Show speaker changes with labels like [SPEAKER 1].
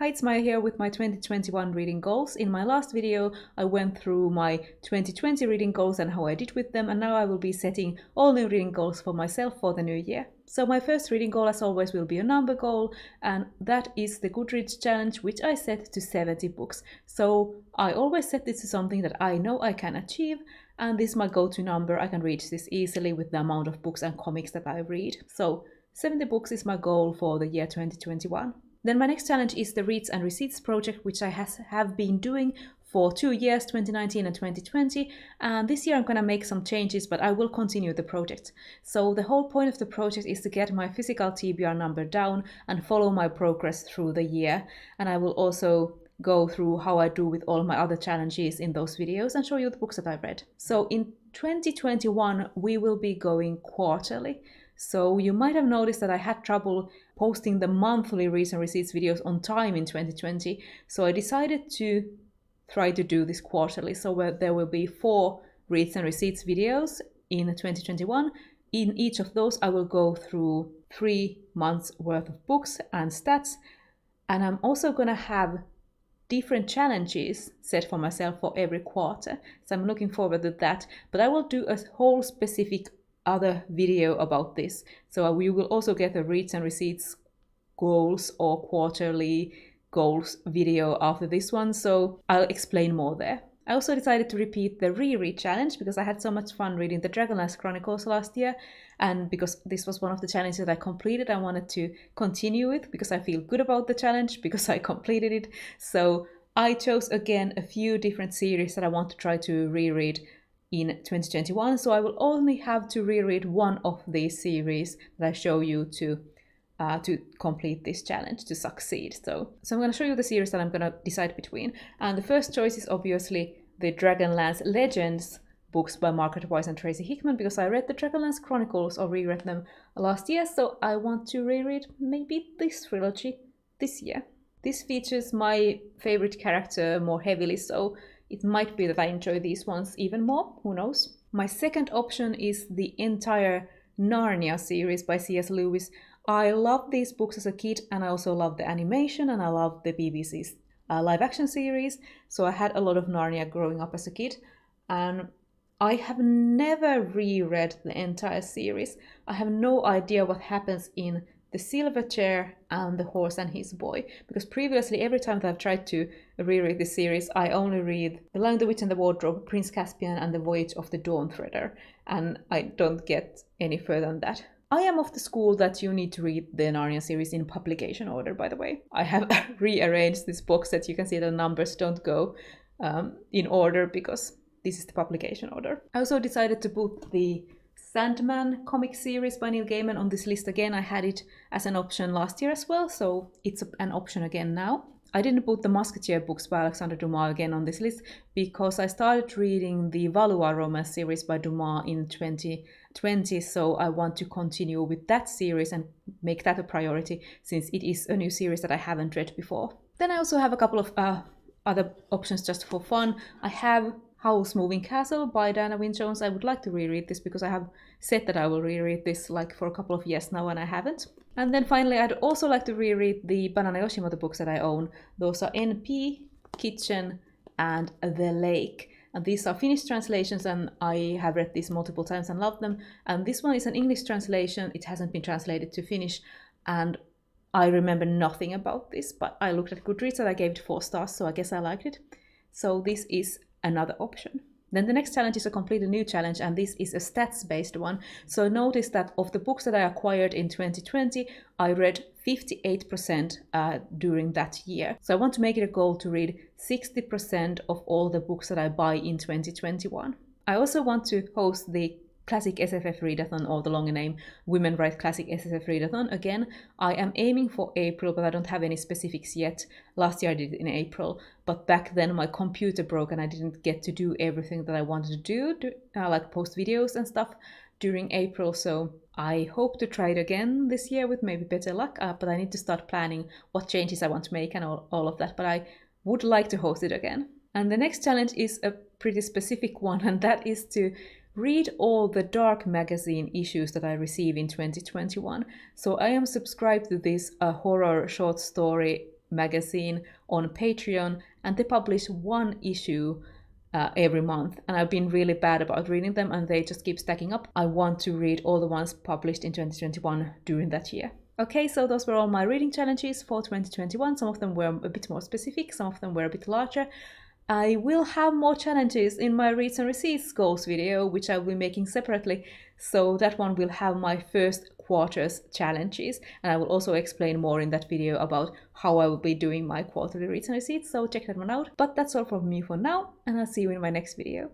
[SPEAKER 1] Hi, it's Maija here with my 2021 reading goals. In my last video, I went through my 2020 reading goals and how I did with them, and now I will be setting all new reading goals for myself for the new year. So my first reading goal, as always, will be a number goal, and that is the Goodreads challenge, which I set to 70 books. So I always set this to something that I know I can achieve, and this is my go-to number. I can reach this easily with the amount of books and comics that I read. So 70 books is my goal for the year 2021. Then my next challenge is the Reads and Receipts project, which I have been doing for 2 years, 2019 and 2020. And this year I'm going to make some changes, but I will continue the project. So the whole point of the project is to get my physical TBR number down and follow my progress through the year. And I will also go through how I do with all my other challenges in those videos and show you the books that I've read. So in 2021, we will be going quarterly. So you might have noticed that I had trouble posting the monthly Reads and Receipts videos on time in 2020. So I decided to try to do this quarterly. So there will be 4 Reads and Receipts videos in 2021. In each of those, I will go through 3 months worth of books and stats. And I'm also going to have different challenges set for myself for every quarter. So I'm looking forward to that. But I will do a whole specific other video about this. So we will also get a Reads and Receipts goals or quarterly goals video after this one. So I'll explain more there. I also decided to repeat the Reread challenge because I had so much fun reading the Dragonlance Chronicles last year. And because this was one of the challenges that I completed, I wanted to continue with because I feel good about the challenge because I completed it. So I chose again a few different series that I want to try to reread in 2021. So I will only have to reread one of these series that I show you to complete this challenge, to succeed. So I'm going to show you the series that I'm going to decide between. And the first choice is obviously the Dragonlance Legends books by Margaret Wise and Tracy Hickman, because I read the Dragonlance Chronicles or reread them last year. So I want to reread maybe this trilogy this year. This features my favorite character more heavily, so it might be that I enjoy these ones even more, who knows. My second option is the entire Narnia series by C.S. Lewis. I loved these books as a kid, and I also loved the animation, and I loved the BBC's live action series. So I had a lot of Narnia growing up as a kid, and I have never reread the entire series. I have no idea what happens in The Silver Chair and The Horse and His Boy, because previously every time that I've tried to reread this series, I only read The Lion, the Witch and the Wardrobe, Prince Caspian and The Voyage of the Dawn Treader, and I don't get any further than that. I am of the school that you need to read the Narnia series in publication order, by the way. I have rearranged this box that you can see the numbers don't go in order because this is the publication order. I also decided to put the Sandman comic series by Neil Gaiman on this list again. I had it as an option last year as well, so it's an option again now. I didn't put the Musketeer books by Alexandre Dumas again on this list because I started reading the Valois romance series by Dumas in 2020, so I want to continue with that series and make that a priority since it is a new series that I haven't read before. Then I also have a couple of other options just for fun. I have Howl's Moving Castle by Diana Wynne Jones. I would like to reread this because I have said that I will reread this like for a couple of years now and I haven't. And then finally, I'd also like to reread the Banana Yoshimoto books that I own. Those are NP, Kitchen, and The Lake. And these are Finnish translations, and I have read these multiple times and loved them. And this one is an English translation. It hasn't been translated to Finnish, and I remember nothing about this, but I looked at Goodreads and I gave it 4 stars, so I guess I liked it. So this is another option. Then the next challenge is a completely new challenge, and this is a stats-based one. So notice that of the books that I acquired in 2020, I read 58% during that year. So I want to make it a goal to read 60% of all the books that I buy in 2021. I also want to host the Classic SF Readathon, or the longer name Women Write Classic SF Readathon again. I am aiming for April, but I don't have any specifics yet. Last year I did it in April, but back then my computer broke and I didn't get to do everything that I wanted to do, like post videos and stuff during April. So I hope to try it again this year with maybe better luck, but I need to start planning what changes I want to make and all of that, but I would like to host it again. And the next challenge is a pretty specific one, and that is to read all the Dark magazine issues that I receive in 2021. So I am subscribed to this horror short story magazine on Patreon, and they publish one issue every month, and I've been really bad about reading them and they just keep stacking up. I want to read all the ones published in 2021 during that year. Okay, so those were all my reading challenges for 2021. Some of them were a bit more specific, some of them were a bit larger. I will have more challenges in my Reads and Receipts goals video, which I will be making separately. So that one will have my first quarter's challenges, and I will also explain more in that video about how I will be doing my quarterly Reads and Receipts, so check that one out. But that's all from me for now, and I'll see you in my next video.